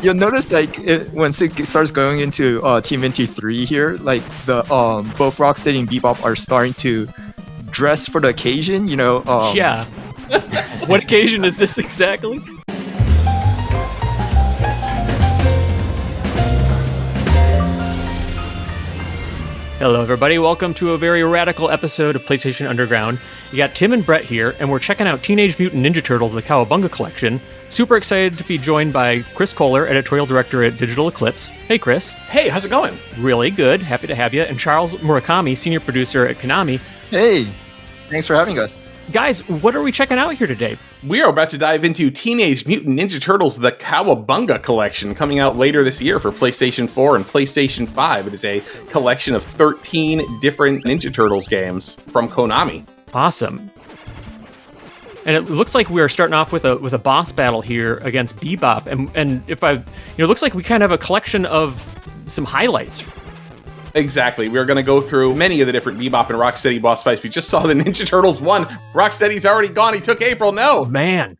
You'll notice like once it starts going into Team Inti 3 here, like the both Rocksteady and Bebop are starting to dress for the occasion. Yeah. What occasion is this exactly? Hello, everybody. Welcome to a very radical episode of PlayStation Underground. You got Tim and Brett here, and we're checking out Teenage Mutant Ninja Turtles, the Cowabunga Collection. Super excited to be joined by Chris Kohler, editorial director at Digital Eclipse. Hey, Chris. Hey, how's it going? Really good. Happy to have you. And Charles Murakami, senior producer at Konami. Hey, thanks for having us. Guys, what are we checking out here today? We are about to dive into Teenage Mutant Ninja Turtles, the Cowabunga Collection, coming out later this year for PlayStation 4 and PlayStation 5. It is a collection of 13 different Ninja Turtles games from Konami. Awesome. And it looks like we are starting off with a boss battle here against Bebop. And it looks like we kind of have a collection of some highlights. Exactly. We're going to go through many of the different Bebop and Rocksteady boss fights. We just saw the Ninja Turtles 1. Rocksteady's already gone. He took April. No. Man.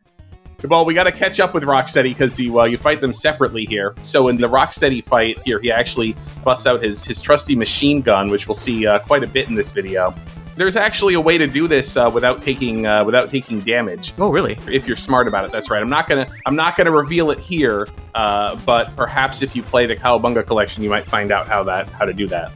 Well, we got to catch up with Rocksteady because you fight them separately here. So in the Rocksteady fight here, he actually busts out his trusty machine gun, which we'll see quite a bit in this video. There's actually a way to do this without taking damage. Oh, really? If you're smart about it, that's right. I'm not gonna reveal it here, but perhaps if you play the Cowabunga Collection, you might find out how to do that.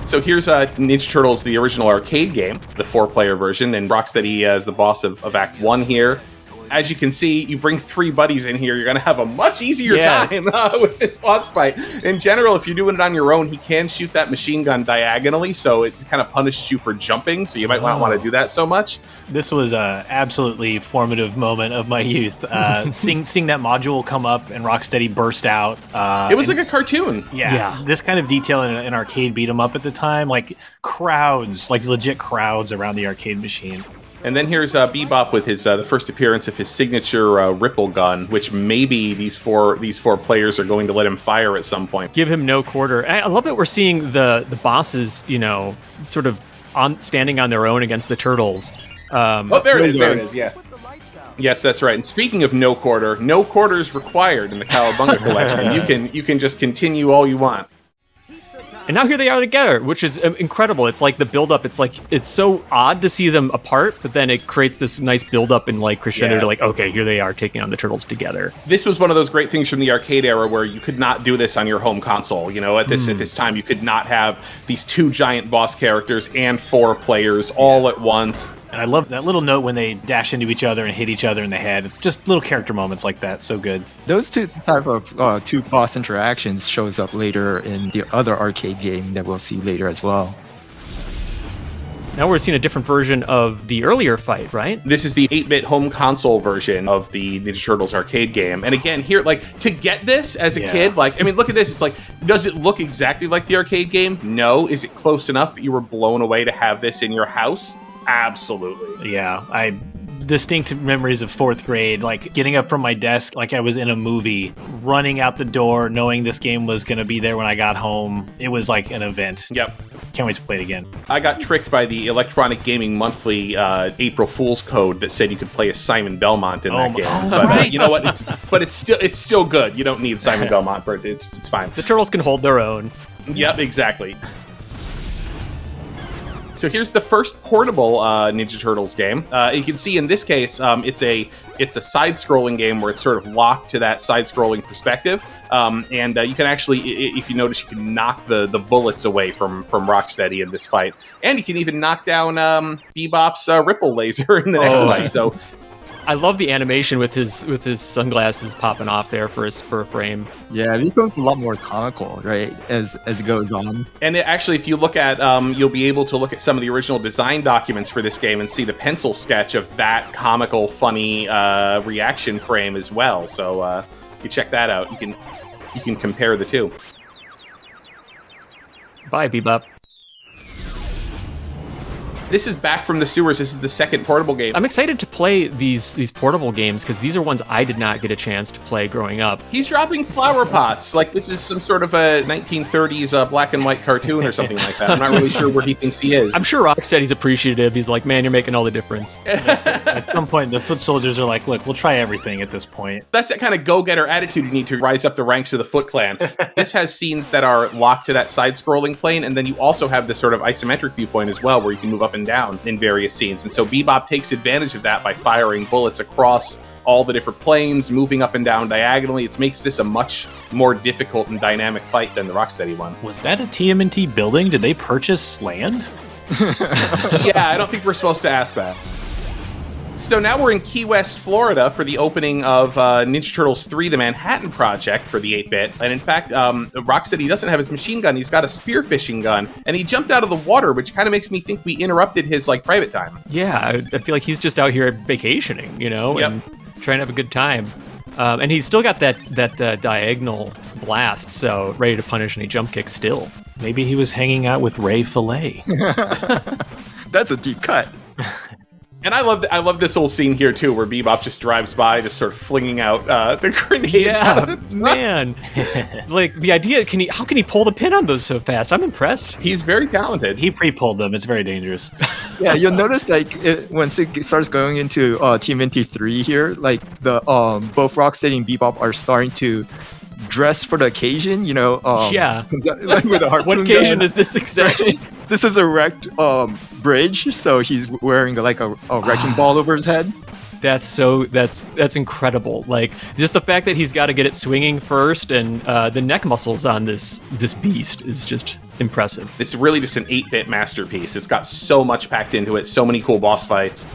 So here's Ninja Turtles, the original arcade game, the 4-player version, and Rocksteady is the boss of Act 1 here. As you can see, you bring 3 buddies in here, you're going to have a much easier time with this boss fight. In general, if you're doing it on your own, he can shoot that machine gun diagonally, so it kind of punishes you for jumping, so you might not want to do that so much. This was an absolutely formative moment of my youth. Seeing that module come up and Rocksteady burst out. It was like a cartoon. Yeah. This kind of detail in an arcade beat 'em up at the time, like crowds, like legit crowds around the arcade machine. And then here's Bebop with his the first appearance of his signature ripple gun, which maybe these four players are going to let him fire at some point. Give him no quarter. I love that we're seeing the bosses, sort of standing on their own against the turtles. There it is. Yeah. Yes, that's right. And speaking of no quarters required in the Cowabunga Collection. You can just continue all you want. And now here they are together, which is incredible. It's like the build-up. It's so odd to see them apart, but then it creates this nice build-up and like crescendo to like, okay, here they are taking on the turtles together. This was one of those great things from the arcade era where you could not do this on your home console. At this time, you could not have these 2 giant boss characters and 4 players all at once. And I love that little note when they dash into each other and hit each other in the head. Just little character moments like that. So good. Those two type of 2 boss interactions shows up later in the other arcade game that we'll see later as well. Now we're seeing a different version of the earlier fight, right? This is the 8-bit home console version of the Ninja Turtles arcade game. And again, here, like, to get this as a kid, like, I mean, look at this. It's like, does it look exactly like the arcade game? No. Is it close enough that you were blown away to have this in your house? Absolutely. Yeah, I distinct memories of 4th grade, like getting up from my desk like I was in a movie, running out the door, knowing this game was going to be there when I got home. It was like an event. Yep. Can't wait to play it again. I got tricked by the Electronic Gaming Monthly April Fool's code that said you could play as Simon Belmont in that game. But you know what? It's still good. You don't need Simon Belmont for it. It's fine. The turtles can hold their own. Yep, exactly. So here's the first portable Ninja Turtles game. You can see in this case, it's a side-scrolling game where it's sort of locked to that side-scrolling perspective. And you can actually, if you notice, you can knock the bullets away from Rocksteady in this fight. And you can even knock down Bebop's ripple laser in the next fight. So I love the animation with his sunglasses popping off there for his spur frame. Yeah, it becomes a lot more comical, right, as it goes on. And actually, if you look at, you'll be able to look at some of the original design documents for this game and see the pencil sketch of that comical, funny reaction frame as well. So you check that out. You can compare the two. Bye, Bebop. This is back from the sewers. This is the second portable game. I'm excited to play these portable games because these are ones I did not get a chance to play growing up. He's dropping flower pots like this is some sort of a 1930s black and white cartoon or something like that. I'm not really sure where he thinks he is. I'm sure Rocksteady's appreciative. He's like, man, you're making all the difference. At some point, the foot soldiers are like, look, we'll try everything at this point. That's that kind of go-getter attitude you need to rise up the ranks of the Foot Clan. This has scenes that are locked to that side-scrolling plane, and then you also have this sort of isometric viewpoint as well, where you can move up and down in various scenes. And so Bebop takes advantage of that by firing bullets across all the different planes, moving up and down diagonally. It makes this a much more difficult and dynamic fight than the Rocksteady one. Was that a TMNT building? Did they purchase land? Yeah, I don't think we're supposed to ask that. So now we're in Key West, Florida for the opening of Ninja Turtles 3, the Manhattan Project for the 8-bit. And in fact, Rocksteady doesn't have his machine gun. He's got a spearfishing gun. And he jumped out of the water, which kind of makes me think we interrupted his private time. Yeah, I feel like he's just out here vacationing, and trying to have a good time. And he's still got that diagonal blast, so ready to punish any jump kicks still. Maybe he was hanging out with Ray Fillet. That's a deep cut. And I love this whole scene here too, where Bebop just drives by, just sort of flinging out the grenades. Yeah, man. Like the idea, how can he pull the pin on those so fast? I'm impressed. He's very talented. He pre-pulled them. It's very dangerous. Yeah, you'll notice once it starts going into TMNT 3 here, like the both Rocksteady and Bebop are starting to dress for the occasion. Yeah. Like with a What occasion is this exactly? This is a wrecked bridge, so he's wearing like a wrecking ball over his head. That's incredible. Like just the fact that he's got to get it swinging first, and the neck muscles on this beast is just impressive. It's really just an 8-bit masterpiece. It's got so much packed into it, so many cool boss fights.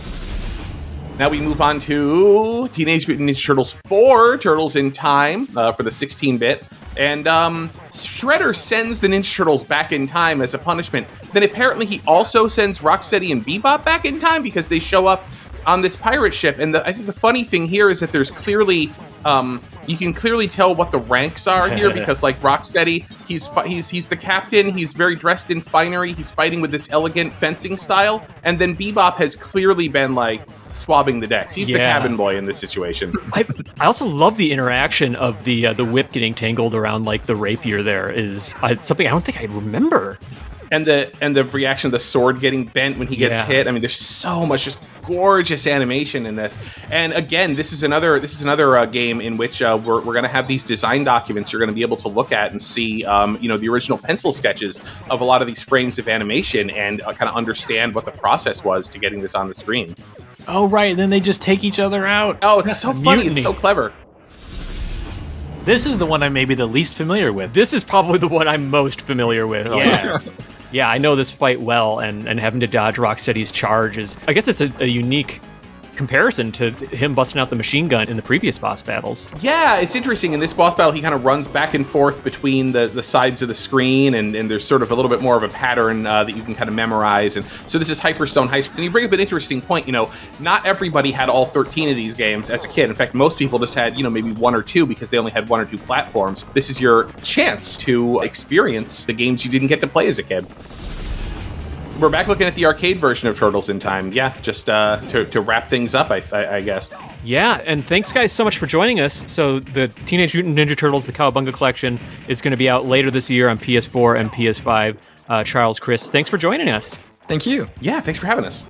Now we move on to Teenage Mutant Ninja Turtles 4, Turtles in Time, for the 16-bit. And Shredder sends the Ninja Turtles back in time as a punishment. Then apparently he also sends Rocksteady and Bebop back in time because they show up on this pirate ship. And I think the funny thing here is that there's clearly... you can clearly tell what the ranks are here because, like, Rocksteady, he's the captain. He's very dressed in finery. He's fighting with this elegant fencing style. And then Bebop has clearly been, swabbing the decks. He's the cabin boy in this situation. I also love the interaction of the whip getting tangled around, the rapier there is something I don't think I remember. And the reaction of the sword getting bent when he gets hit. I mean, there's so much just gorgeous animation in this. And again, this is another game in which we're going to have these design documents you're going to be able to look at and see, the original pencil sketches of a lot of these frames of animation and kind of understand what the process was to getting this on the screen. Oh, right. And then they just take each other out. Oh, it's so funny. It's so clever. This is the one I'm maybe the least familiar with. This is probably the one I'm most familiar with. Yeah. Yeah, I know this fight well, and having to dodge Rocksteady's charge is... I guess it's a unique comparison to him busting out the machine gun in the previous boss battles. Yeah, it's interesting. In this boss battle, he kind of runs back and forth between the sides of the screen, and there's sort of a little bit more of a pattern that you can kind of memorize. And so this is Hyperstone High School. And you bring up an interesting point. Not everybody had all 13 of these games as a kid. In fact, most people just had, maybe 1 or 2 because they only had 1 or 2 platforms. This is your chance to experience the games you didn't get to play as a kid. We're back looking at the arcade version of Turtles in Time. Yeah, just to wrap things up, I guess. Yeah, and thanks, guys, so much for joining us. So the Teenage Mutant Ninja Turtles, the Cowabunga Collection, is going to be out later this year on PS4 and PS5. Charles, Chris, thanks for joining us. Thank you. Yeah, thanks for having us.